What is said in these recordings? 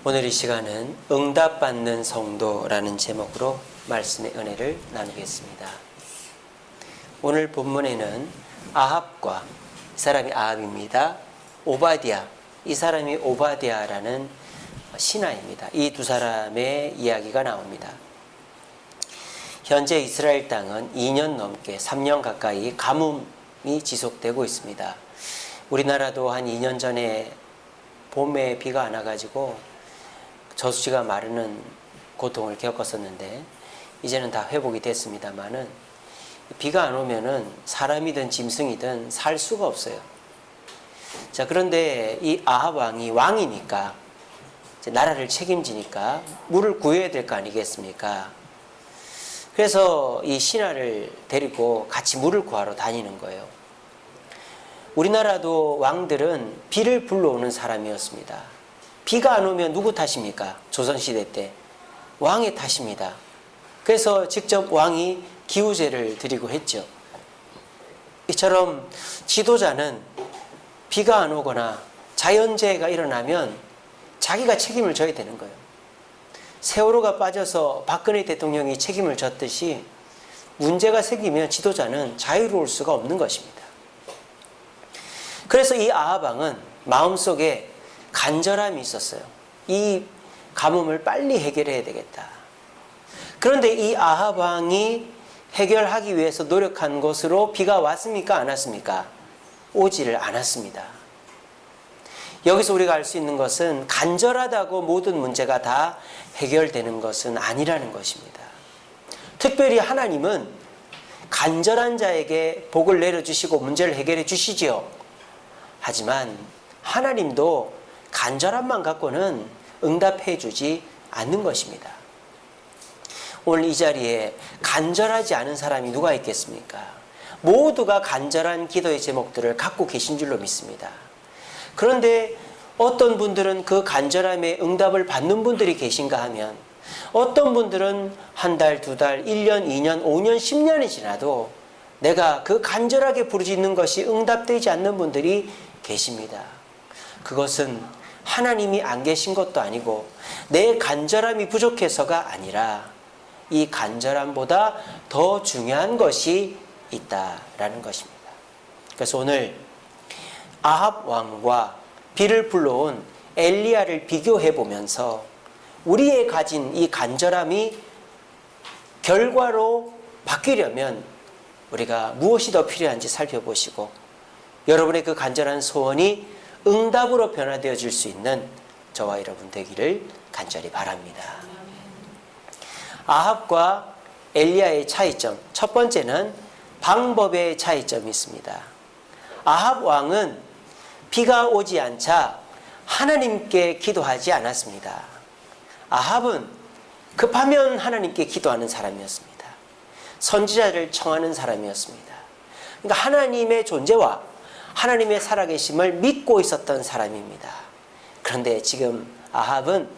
오늘 이 시간은 응답받는 성도라는 제목으로 말씀의 은혜를 나누겠습니다. 오늘 본문에는 아합과, 이 사람이 아합입니다. 오바댜, 이 사람이 오바댜라는 신하입니다. 이 두 사람의 이야기가 나옵니다. 현재 이스라엘 땅은 2년 넘게 3년 가까이 가뭄이 지속되고 있습니다. 우리나라도 한 2년 전에 봄에 비가 안 와가지고 저수지가 마르는 고통을 겪었었는데 이제는 다 회복이 됐습니다만은 비가 안 오면은 사람이든 짐승이든 살 수가 없어요. 자, 그런데 이 아합 왕이 왕이니까 이제 나라를 책임지니까 물을 구해야 될 거 아니겠습니까? 그래서 이 신하를 데리고 같이 물을 구하러 다니는 거예요. 우리나라도 왕들은 비를 불러오는 사람이었습니다. 비가 안 오면 누구 탓입니까? 조선시대 때 왕의 탓입니다. 그래서 직접 왕이 기우제를 드리고 했죠. 이처럼 지도자는 비가 안 오거나 자연재해가 일어나면 자기가 책임을 져야 되는 거예요. 세월호가 빠져서 박근혜 대통령이 책임을 졌듯이 문제가 생기면 지도자는 자유로울 수가 없는 것입니다. 그래서 이 아합 왕은 마음속에 간절함이 있었어요. 이 가뭄을 빨리 해결해야 되겠다. 그런데 이 아합 왕이 해결하기 위해서 노력한 곳으로 비가 왔습니까? 안 왔습니까? 오지를 않았습니다. 여기서 우리가 알 수 있는 것은 간절하다고 모든 문제가 다 해결되는 것은 아니라는 것입니다. 특별히 하나님은 간절한 자에게 복을 내려주시고 문제를 해결해 주시지요. 하지만 하나님도 간절함만 갖고는 응답해 주지 않는 것입니다. 오늘 이 자리에 간절하지 않은 사람이 누가 있겠습니까? 모두가 간절한 기도의 제목들을 갖고 계신 줄로 믿습니다. 그런데 어떤 분들은 그 간절함에 응답을 받는 분들이 계신가 하면 어떤 분들은 한 달, 두 달, 1년, 2년, 5년, 10년이 지나도 내가 그 간절하게 부르짖는 것이 응답되지 않는 분들이 계십니다. 그것은 하나님이 안 계신 것도 아니고 내 간절함이 부족해서가 아니라 이 간절함보다 더 중요한 것이 있다라는 것입니다. 그래서 오늘 아합 왕과 비를 불러온 엘리야를 비교해 보면서 우리의 가진 이 간절함이 결과로 바뀌려면 우리가 무엇이 더 필요한지 살펴보시고 여러분의 그 간절한 소원이 응답으로 변화되어질 수 있는 저와 여러분 되기를 간절히 바랍니다. 아합과 엘리야의 차이점, 첫 번째는 방법의 차이점이 있습니다. 아합 왕은 비가 오지 않자 하나님께 기도하지 않았습니다. 아합은 급하면 하나님께 기도하는 사람이었습니다. 선지자를 청하는 사람이었습니다. 그러니까 하나님의 존재와 하나님의 살아계심을 믿고 있었던 사람입니다. 그런데 지금 아합은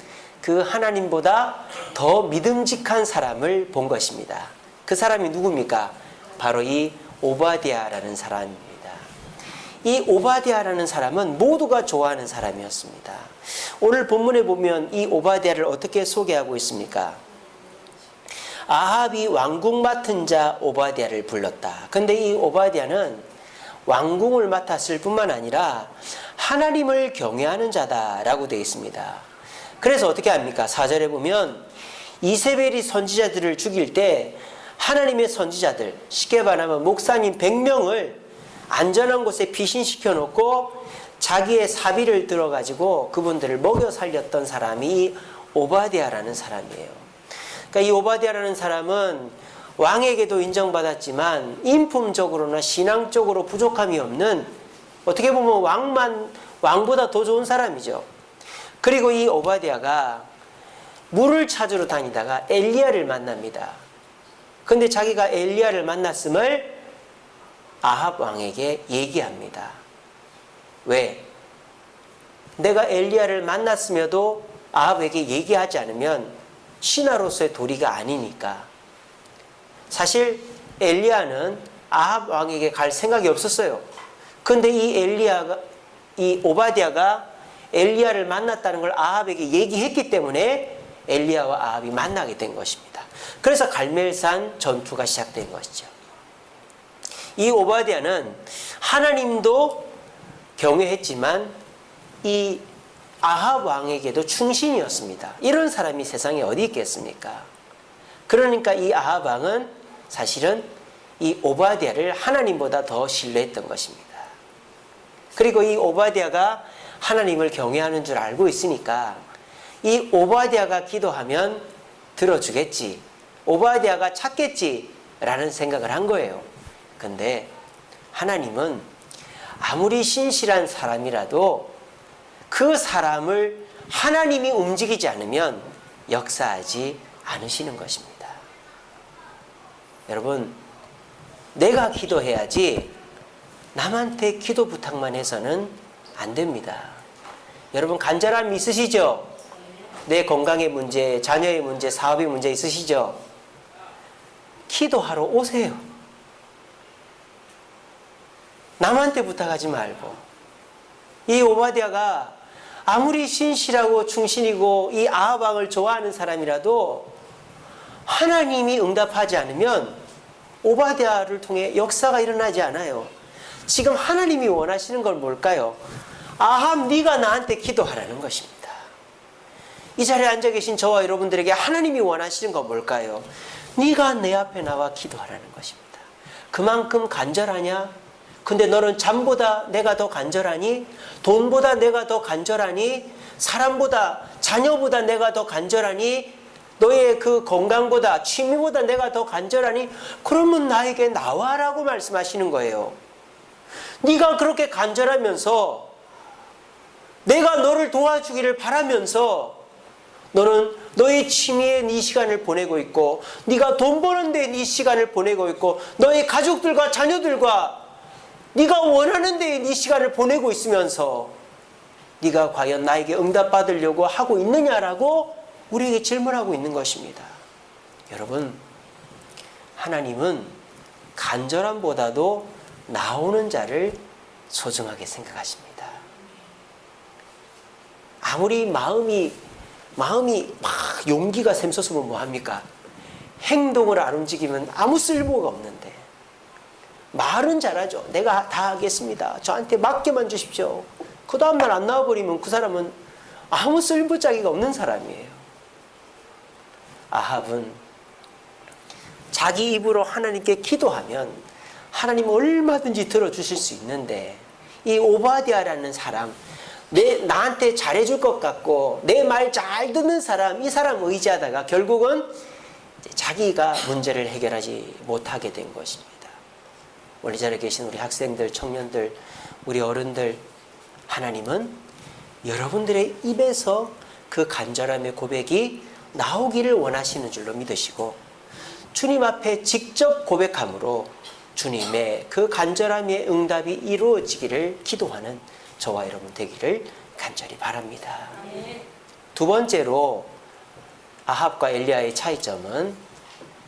그 하나님보다 더 믿음직한 사람을 본 것입니다. 그 사람이 누굽니까? 바로 이 오바댜라는 사람입니다. 이 오바댜라는 사람은 모두가 좋아하는 사람이었습니다. 오늘 본문에 보면 이 오바댜를 어떻게 소개하고 있습니까? 아합이 왕궁 맡은 자 오바댜를 불렀다. 근데 이 오바댜는 왕궁을 맡았을 뿐만 아니라 하나님을 경외하는 자다라고 되어 있습니다. 그래서 어떻게 합니까? 4절에 보면 이세벨이 선지자들을 죽일 때 하나님의 선지자들, 쉽게 말하면 목사님 100명을 안전한 곳에 피신시켜 놓고 자기의 사비를 들어가지고 그분들을 먹여 살렸던 사람이 오바댜라는 사람이에요. 그러니까 이 오바댜라는 사람은 왕에게도 인정받았지만 인품적으로나 신앙적으로 부족함이 없는, 어떻게 보면 왕보다 더 좋은 사람이죠. 그리고 이 오바댜가 물을 찾으러 다니다가 엘리야를 만납니다. 근데 자기가 엘리야를 만났음을 아합 왕에게 얘기합니다. 왜? 내가 엘리야를 만났음에도 아합에게 얘기하지 않으면 신하로서의 도리가 아니니까. 사실 엘리야는 아합 왕에게 갈 생각이 없었어요. 근데 이 오바댜가 엘리야를 만났다는 걸 아합에게 얘기했기 때문에 엘리야와 아합이 만나게 된 것입니다. 그래서 갈멜산 전투가 시작된 것이죠. 이 오바댜는 하나님도 경외했지만 이 아합 왕에게도 충신이었습니다. 이런 사람이 세상에 어디 있겠습니까? 그러니까 이 아합 왕은 사실은 이 오바댜를 하나님보다 더 신뢰했던 것입니다. 그리고 이 오바댜가 하나님을 경외하는 줄 알고 있으니까 이 오바댜가 기도하면 들어주겠지, 오바댜가 찾겠지라는 생각을 한 거예요. 근데 하나님은 아무리 신실한 사람이라도 그 사람을 하나님이 움직이지 않으면 역사하지 않으시는 것입니다. 여러분, 내가 기도해야지 남한테 기도 부탁만 해서는 안 됩니다. 여러분, 간절함 있으시죠? 내 건강의 문제, 자녀의 문제, 사업의 문제 있으시죠? 기도하러 오세요. 남한테 부탁하지 말고. 이 오바댜가 아무리 신실하고 충신이고 이 아합 왕을 좋아하는 사람이라도 하나님이 응답하지 않으면 오바댜를 통해 역사가 일어나지 않아요. 지금 하나님이 원하시는 건 뭘까요? 아합, 네가 나한테 기도하라는 것입니다. 이 자리에 앉아 계신 저와 여러분들에게 하나님이 원하시는 건 뭘까요? 네가 내 앞에 나와 기도하라는 것입니다. 그만큼 간절하냐? 근데 너는 잠보다 내가 더 간절하니? 돈보다 내가 더 간절하니? 사람보다, 자녀보다 내가 더 간절하니? 너의 그 건강보다, 취미보다 내가 더 간절하니? 그러면 나에게 나와라고 말씀하시는 거예요. 네가 그렇게 간절하면서 내가 너를 도와주기를 바라면서 너는 너의 취미에 네 시간을 보내고 있고, 네가 돈 버는 데 네 시간을 보내고 있고, 너의 가족들과 자녀들과 네가 원하는 데에 네 시간을 보내고 있으면서 네가 과연 나에게 응답받으려고 하고 있느냐라고 우리에게 질문하고 있는 것입니다. 여러분, 하나님은 간절함보다도 나오는 자를 소중하게 생각하십니다. 아무리 마음이 막 용기가 샘솟으면 뭐합니까? 행동을 안 움직이면 아무 쓸모가 없는데, 말은 잘하죠. 내가 다 하겠습니다. 저한테 맡겨만 주십시오. 그 다음날 안 나와버리면 그 사람은 아무 쓸모짜기가 없는 사람이에요. 아합은 자기 입으로 하나님께 기도하면 하나님 얼마든지 들어주실 수 있는데, 이 오바댜라는 사람, 나한테 잘해줄 것 같고 내 말 잘 듣는 사람, 이 사람 의지하다가 결국은 자기가 문제를 해결하지 못하게 된 것입니다. 우리 자리에 계신 우리 학생들, 청년들, 우리 어른들, 하나님은 여러분들의 입에서 그 간절함의 고백이 나오기를 원하시는 줄로 믿으시고, 주님 앞에 직접 고백함으로 주님의 그 간절함의 응답이 이루어지기를 기도하는 저와 여러분 되기를 간절히 바랍니다. 두 번째로 아합과 엘리야의 차이점은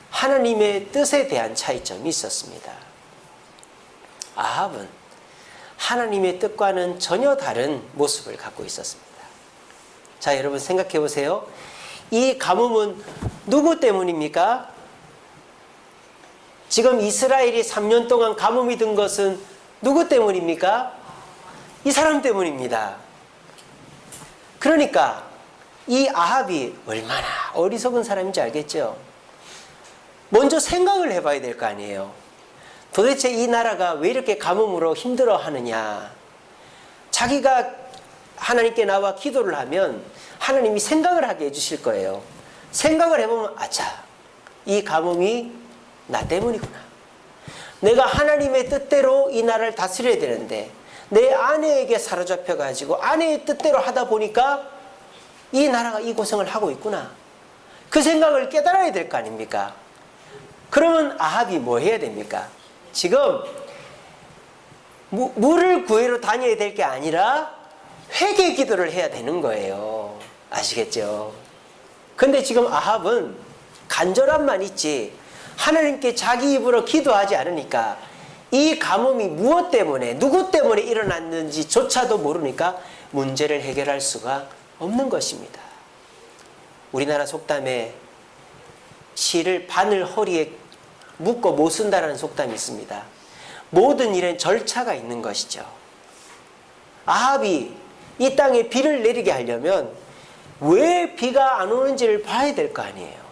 하나님의 뜻에 대한 차이점이 있었습니다. 아합은 하나님의 뜻과는 전혀 다른 모습을 갖고 있었습니다. 자, 여러분 생각해 보세요. 이 가뭄은 누구 때문입니까? 지금 이스라엘이 3년 동안 가뭄이 든 것은 누구 때문입니까? 이 사람 때문입니다. 그러니까 이 아합이 얼마나 어리석은 사람인지 알겠죠? 먼저 생각을 해봐야 될 거 아니에요. 도대체 이 나라가 왜 이렇게 가뭄으로 힘들어 하느냐. 자기가 하나님께 나와 기도를 하면 하나님이 생각을 하게 해주실 거예요. 생각을 해보면, 아차, 이 가뭄이 나 때문이구나. 내가 하나님의 뜻대로 이 나라를 다스려야 되는데 내 아내에게 사로잡혀가지고 아내의 뜻대로 하다 보니까 이 나라가 이 고생을 하고 있구나. 그 생각을 깨달아야 될 거 아닙니까? 그러면 아합이 뭐 해야 됩니까? 지금 물을 구해러 다녀야 될 게 아니라 회개 기도를 해야 되는 거예요. 아시겠죠? 근데 지금 아합은 간절함만 있지 하나님께 자기 입으로 기도하지 않으니까 이 가뭄이 무엇 때문에, 누구 때문에 일어났는지조차도 모르니까 문제를 해결할 수가 없는 것입니다. 우리나라 속담에 실을 바늘 허리에 묶어 못 쓴다라는 속담이 있습니다. 모든 일엔 절차가 있는 것이죠. 아합이 이 땅에 비를 내리게 하려면 왜 비가 안 오는지를 봐야 될 거 아니에요.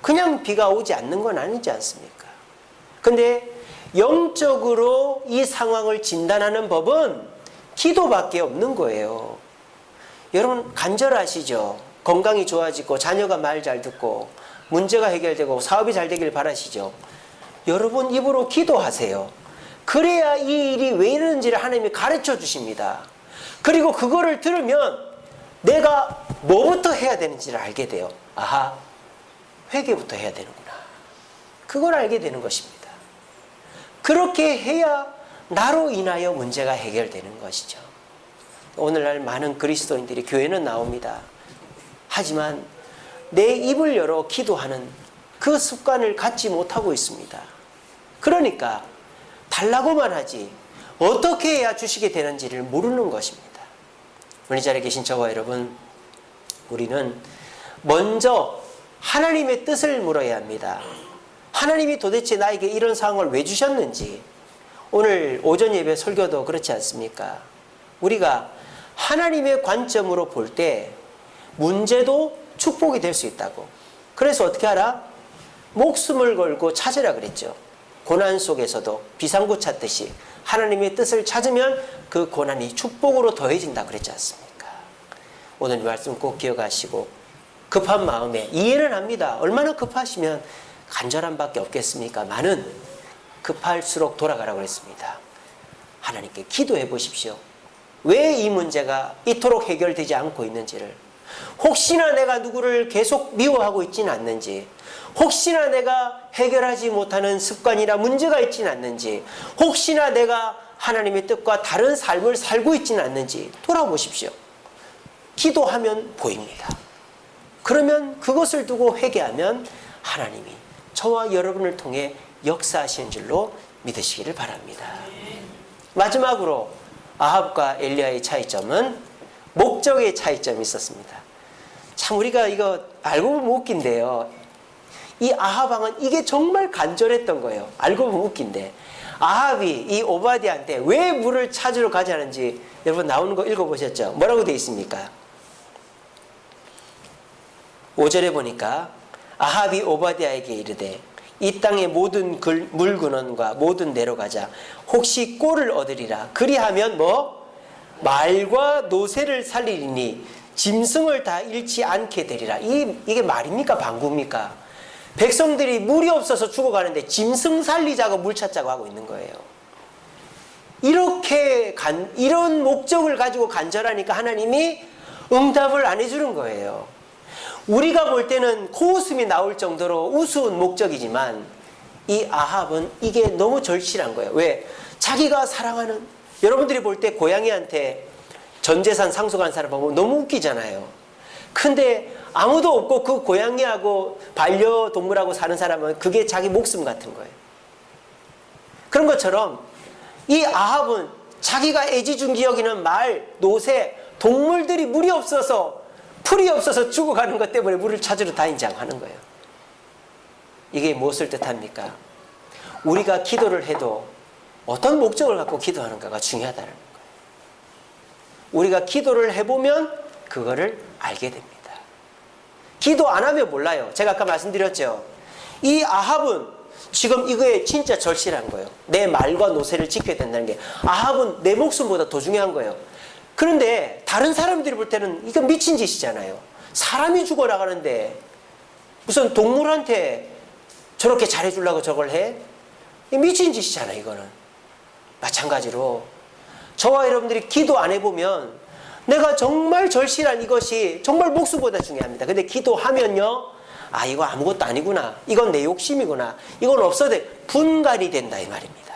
그냥 비가 오지 않는 건 아니지 않습니까? 근데 영적으로 이 상황을 진단하는 법은 기도밖에 없는 거예요. 여러분 간절하시죠? 건강이 좋아지고 자녀가 말 잘 듣고 문제가 해결되고 사업이 잘 되길 바라시죠? 여러분 입으로 기도하세요. 그래야 이 일이 왜 이러는지를 하나님이 가르쳐 주십니다. 그리고 그거를 들으면 내가 뭐부터 해야 되는지를 알게 돼요. 아하, 회개부터 해야 되는구나. 그걸 알게 되는 것입니다. 그렇게 해야 나로 인하여 문제가 해결되는 것이죠. 오늘날 많은 그리스도인들이 교회는 나옵니다. 하지만 내 입을 열어 기도하는 그 습관을 갖지 못하고 있습니다. 그러니까 달라고만 하지 어떻게 해야 주시게 되는지를 모르는 것입니다. 오늘 이 자리에 계신 저와 여러분, 우리는 먼저 하나님의 뜻을 물어야 합니다. 하나님이 도대체 나에게 이런 상황을 왜 주셨는지. 오늘 오전 예배 설교도 그렇지 않습니까? 우리가 하나님의 관점으로 볼 때 문제도 축복이 될 수 있다고. 그래서 어떻게 하라? 목숨을 걸고 찾으라 그랬죠. 고난 속에서도 비상구 찾듯이 하나님의 뜻을 찾으면 그 고난이 축복으로 더해진다 그랬지 않습니까? 오늘 이 말씀 꼭 기억하시고, 급한 마음에 이해는 합니다. 얼마나 급하시면 간절함 밖에 없겠습니까? 많은 급할수록 돌아가라고 했습니다. 하나님께 기도해 보십시오. 왜 이 문제가 이토록 해결되지 않고 있는지를, 혹시나 내가 누구를 계속 미워하고 있지는 않는지, 혹시나 내가 해결하지 못하는 습관이나 문제가 있지는 않는지, 혹시나 내가 하나님의 뜻과 다른 삶을 살고 있지는 않는지 돌아보십시오. 기도하면 보입니다. 그러면 그것을 두고 회개하면 하나님이 저와 여러분을 통해 역사하시는 줄로 믿으시기를 바랍니다. 마지막으로 아합과 엘리야의 차이점은 목적의 차이점이 있었습니다. 참 우리가 이거 알고 보면 웃긴데요. 이 아합 왕은 이게 정말 간절했던 거예요. 알고 보면 웃긴데, 아합이 이 오바댜한테 왜 물을 찾으러 가자는지 여러분 나오는 거 읽어보셨죠? 뭐라고 되어 있습니까? 5절에 보니까 아합이 오바댜에게 이르되 이 땅의 모든 물근원과 모든 내려가자. 혹시 꼴을 얻으리라. 그리하면 뭐? 말과 노새를 살리리니 짐승을 다 잃지 않게 되리라. 이게 말입니까? 방구입니까? 백성들이 물이 없어서 죽어가는데 짐승 살리자고 물 찾자고 하고 있는 거예요. 이런 목적을 가지고 간절하니까 하나님이 응답을 안 해주는 거예요. 우리가 볼 때는 코웃음이 나올 정도로 우스운 목적이지만 이 아합은 이게 너무 절실한 거예요. 왜? 자기가 사랑하는, 여러분들이 볼 때 고양이한테 전 재산 상속한 사람 보면 너무 웃기잖아요. 근데 아무도 없고 그 고양이하고 반려동물하고 사는 사람은 그게 자기 목숨 같은 거예요. 그런 것처럼 이 아합은 자기가 애지중지 여기는 말, 노새, 동물들이 물이 없어서, 풀이 없어서 죽어가는 것 때문에 물을 찾으러 다니자고 거예요. 이게 무엇을 뜻합니까? 우리가 기도를 해도 어떤 목적을 갖고 기도하는가가 중요하다는 거예요. 우리가 기도를 해보면 그거를 알게 됩니다. 기도 안 하면 몰라요. 제가 아까 말씀드렸죠. 이 아합은 지금 이거에 진짜 절실한 거예요. 내 말과 노새를 지켜야 된다는 게, 아합은 내 목숨보다 더 중요한 거예요. 그런데 다른 사람들이 볼 때는 이거 미친 짓이잖아요. 사람이 죽어나가는데 무슨 동물한테 저렇게 잘해주려고 저걸 해? 미친 짓이잖아 이거는. 마찬가지로 저와 여러분들이 기도 안 해보면 내가 정말 절실한 이것이 정말 목숨보다 중요합니다. 근데 기도하면요, 아 이거 아무것도 아니구나, 이건 내 욕심이구나, 이건 없어도 돼, 분간이 된다 이 말입니다.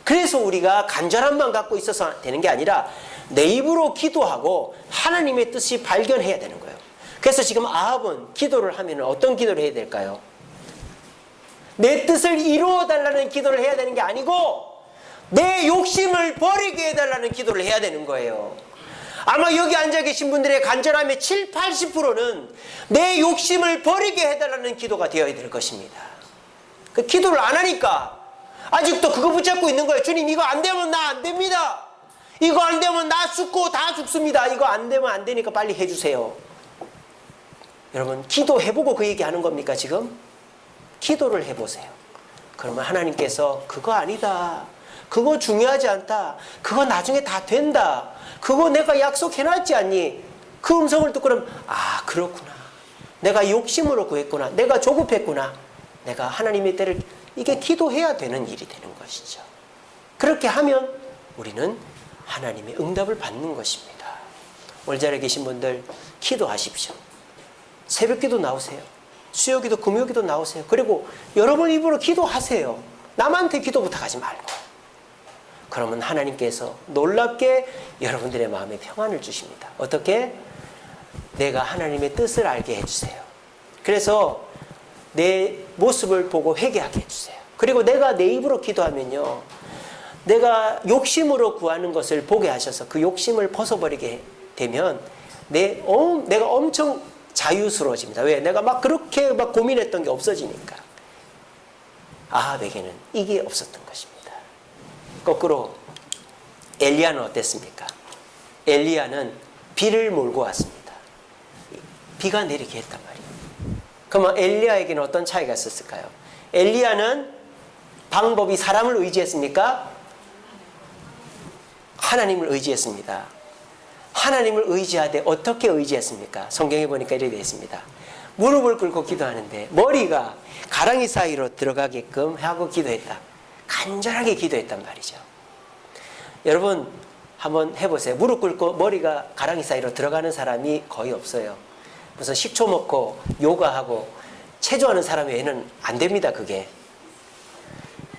그래서 우리가 간절함만 갖고 있어서 되는 게 아니라 내 입으로 기도하고 하나님의 뜻이 발견해야 되는 거예요. 그래서 지금 아합은 기도를 하면 어떤 기도를 해야 될까요? 내 뜻을 이루어 달라는 기도를 해야 되는 게 아니고 내 욕심을 버리게 해달라는 기도를 해야 되는 거예요. 아마 여기 앉아 계신 분들의 간절함의 7, 80%는 내 욕심을 버리게 해달라는 기도가 되어야 될 것입니다. 그 기도를 안 하니까 아직도 그거 붙잡고 있는 거예요. 주님, 이거 안 되면 나 안 됩니다. 이거 안 되면 나 죽고 다 죽습니다. 이거 안 되면 안 되니까 빨리 해주세요. 여러분, 기도해보고 그 얘기하는 겁니까 지금? 기도를 해보세요. 그러면 하나님께서 그거 아니다, 그거 중요하지 않다, 그거 나중에 다 된다, 그거 내가 약속해놨지 않니? 그 음성을 듣고 그러면 아, 그렇구나, 내가 욕심으로 구했구나, 내가 조급했구나, 내가 하나님의 때를, 이게 기도해야 되는 일이 되는 것이죠. 그렇게 하면 우리는 하나님의 응답을 받는 것입니다. 오늘 자리에 계신 분들 기도하십시오. 새벽기도 나오세요. 수요기도, 금요기도 나오세요. 그리고 여러분 입으로 기도하세요. 남한테 기도 부탁하지 말고. 그러면 하나님께서 놀랍게 여러분들의 마음에 평안을 주십니다. 어떻게? 내가 하나님의 뜻을 알게 해주세요. 그래서 내 모습을 보고 회개하게 해주세요. 그리고 내가 내 입으로 기도하면요, 내가 욕심으로 구하는 것을 보게 하셔서 그 욕심을 벗어버리게 되면 내가 엄청 자유스러워집니다. 왜? 내가 막 그렇게 막 고민했던 게 없어지니까. 아합에게는 이게 없었던 것입니다. 거꾸로 엘리야는 어땠습니까? 엘리야는 비를 몰고 왔습니다. 비가 내리게 했단 말이에요. 그러면 엘리야에게는 어떤 차이가 있었을까요? 엘리야는 방법이 사람을 의지했습니까? 하나님을 의지했습니다. 하나님을 의지하되 어떻게 의지했습니까? 성경에 보니까 이렇게 되어 있습니다. 무릎을 꿇고 기도하는데 머리가 가랑이 사이로 들어가게끔 하고 기도했다. 간절하게 기도했단 말이죠. 여러분 한번 해보세요. 무릎 꿇고 머리가 가랑이 사이로 들어가는 사람이 거의 없어요. 무슨 식초 먹고 요가하고 체조하는 사람 외에는 안 됩니다, 그게.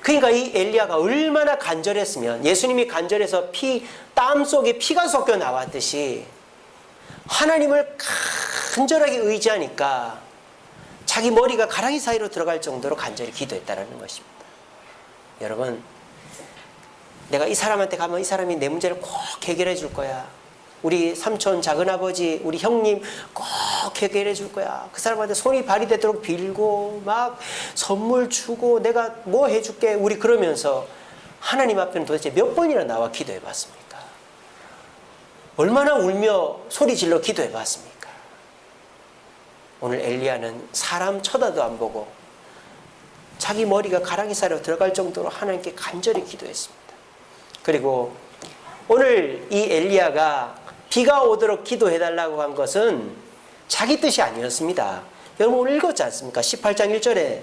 그러니까 이 엘리야가 얼마나 간절했으면, 예수님이 간절해서 땀 속에 피가 섞여 나왔듯이 하나님을 간절하게 의지하니까 자기 머리가 가랑이 사이로 들어갈 정도로 간절히 기도했다는 것입니다. 여러분, 내가 이 사람한테 가면 이 사람이 내 문제를 꼭 해결해 줄 거야. 우리 삼촌, 작은아버지, 우리 형님 꼭 해결해 줄 거야. 그 사람한테 손이 발이 되도록 빌고 막 선물 주고 내가 뭐 해줄게. 우리 그러면서 하나님 앞에는 도대체 몇 번이나 나와 기도해 봤습니까? 얼마나 울며 소리 질러 기도해 봤습니까? 오늘 엘리야는 사람 쳐다도 안 보고 자기 머리가 가랑이 사이로 들어갈 정도로 하나님께 간절히 기도했습니다. 그리고 오늘 이 엘리야가 비가 오도록 기도해달라고 한 것은 자기 뜻이 아니었습니다. 여러분 오늘 읽었지 않습니까? 18장 1절에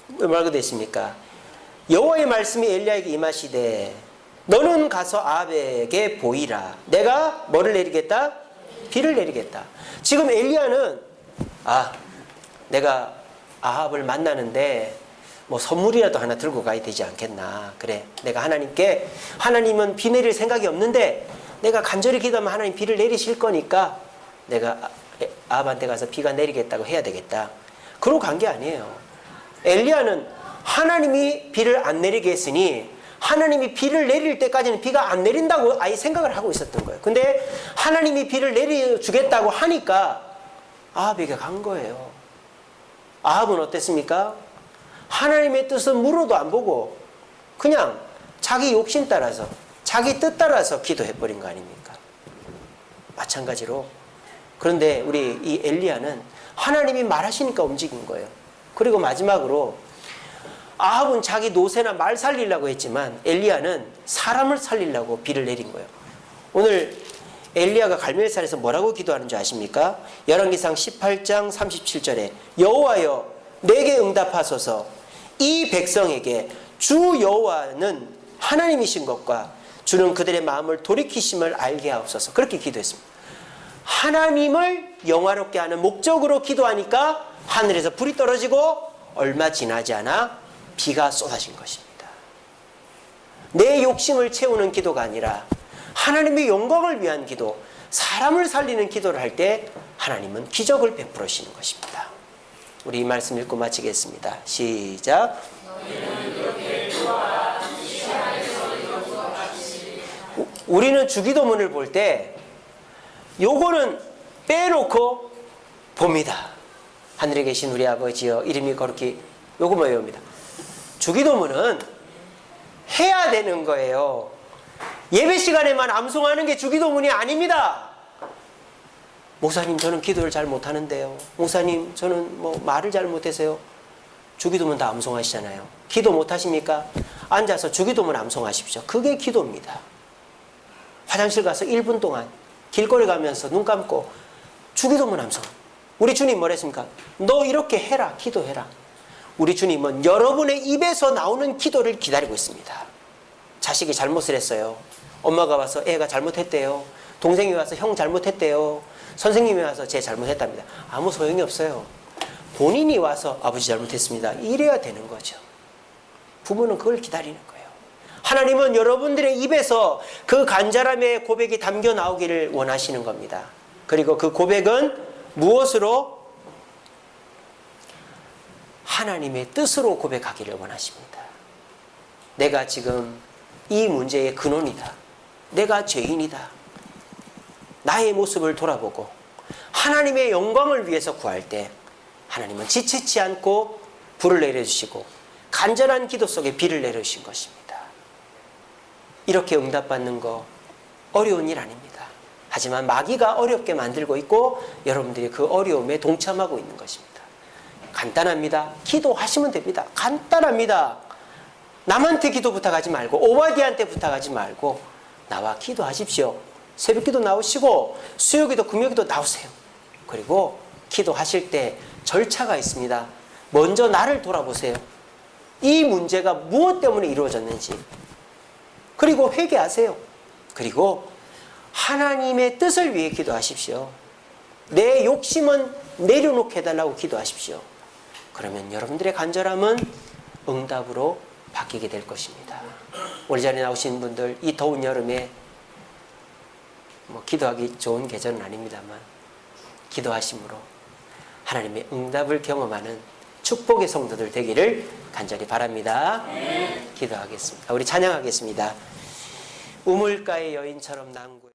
뭐라고 되어 있습니까? 여호와의 말씀이 엘리야에게 임하시되 너는 가서 아합에게 보이라. 내가 뭐를 내리겠다? 비를 내리겠다. 지금 엘리야는 내가 아합을 만나는데 뭐 선물이라도 하나 들고 가야 되지 않겠나. 그래, 내가 하나님께, 하나님은 비 내릴 생각이 없는데 내가 간절히 기도하면 하나님 비를 내리실 거니까 내가 아합한테 가서 비가 내리겠다고 해야 되겠다. 그러고 간 게 아니에요. 엘리야는 하나님이 비를 안 내리게 했으니 하나님이 비를 내릴 때까지는 비가 안 내린다고 아예 생각을 하고 있었던 거예요. 근데 하나님이 비를 내려주겠다고 하니까 아합에게 간 거예요. 아합은 어땠습니까? 하나님의 뜻은 물어도 안 보고 그냥 자기 욕심 따라서, 자기 뜻 따라서 기도해버린 거 아닙니까? 마찬가지로. 그런데 우리 이 엘리야는 하나님이 말하시니까 움직인 거예요. 그리고 마지막으로 아합은 자기 노새나 말 살리려고 했지만 엘리야는 사람을 살리려고 비를 내린 거예요. 오늘 엘리야가 갈멜산에서 뭐라고 기도하는 줄 아십니까? 열왕기상 18장 37절에 여호와여 내게 응답하소서. 이 백성에게 주 여호와는 하나님이신 것과 주는 그들의 마음을 돌이키심을 알게 하옵소서. 그렇게 기도했습니다. 하나님을 영화롭게 하는 목적으로 기도하니까 하늘에서 불이 떨어지고 얼마 지나지 않아 비가 쏟아진 것입니다. 내 욕심을 채우는 기도가 아니라 하나님의 영광을 위한 기도, 사람을 살리는 기도를 할 때 하나님은 기적을 베풀으시는 것입니다. 우리 이 말씀 읽고 마치겠습니다. 시작. 우리는 주기도문을 볼 때 요거는 빼놓고 봅니다. 하늘에 계신 우리 아버지여 이름이 거룩히 요거만 외웁니다. 주기도문은 해야 되는 거예요. 예배 시간에만 암송하는 게 주기도문이 아닙니다. 목사님 저는 기도를 잘 못하는데요. 목사님 저는 뭐 말을 잘 못해서요. 주기도문 다 암송하시잖아요. 기도 못하십니까? 앉아서 주기도문 암송하십시오. 그게 기도입니다. 화장실 가서 1분 동안 길거리 가면서 눈 감고 주기도문 암송. 우리 주님 뭐랬습니까? 너 이렇게 해라. 기도해라. 우리 주님은 여러분의 입에서 나오는 기도를 기다리고 있습니다. 자식이 잘못을 했어요. 엄마가 와서 애가 잘못했대요. 동생이 와서 형 잘못했대요. 선생님이 와서 쟤 잘못했답니다. 아무 소용이 없어요. 본인이 와서 아버지 잘못했습니다. 이래야 되는 거죠. 부모는 그걸 기다리는 거예요. 하나님은 여러분들의 입에서 그 간절함의 고백이 담겨 나오기를 원하시는 겁니다. 그리고 그 고백은 무엇으로? 하나님의 뜻으로 고백하기를 원하십니다. 내가 지금 이 문제의 근원이다. 내가 죄인이다. 나의 모습을 돌아보고 하나님의 영광을 위해서 구할 때 하나님은 지체치 않고 불을 내려주시고 간절한 기도 속에 비를 내려주신 것입니다. 이렇게 응답받는 거 어려운 일 아닙니다. 하지만 마귀가 어렵게 만들고 있고 여러분들이 그 어려움에 동참하고 있는 것입니다. 간단합니다. 기도하시면 됩니다. 간단합니다. 남한테 기도 부탁하지 말고 오바디아한테 부탁하지 말고 나와 기도하십시오. 새벽기도 나오시고 수요기도 금요기도 나오세요. 그리고 기도하실 때 절차가 있습니다. 먼저 나를 돌아보세요. 이 문제가 무엇 때문에 이루어졌는지. 그리고 회개하세요. 그리고 하나님의 뜻을 위해 기도하십시오. 내 욕심은 내려놓게 해달라고 기도하십시오. 그러면 여러분들의 간절함은 응답으로 바뀌게 될 것입니다. 우리 자리에 나오신 분들 이 더운 여름에 기도하기 좋은 계절은 아닙니다만 기도하심으로 하나님의 응답을 경험하는 축복의 성도들 되기를 간절히 바랍니다. 기도하겠습니다. 우리 찬양하겠습니다. 우물가의 여인처럼 난구해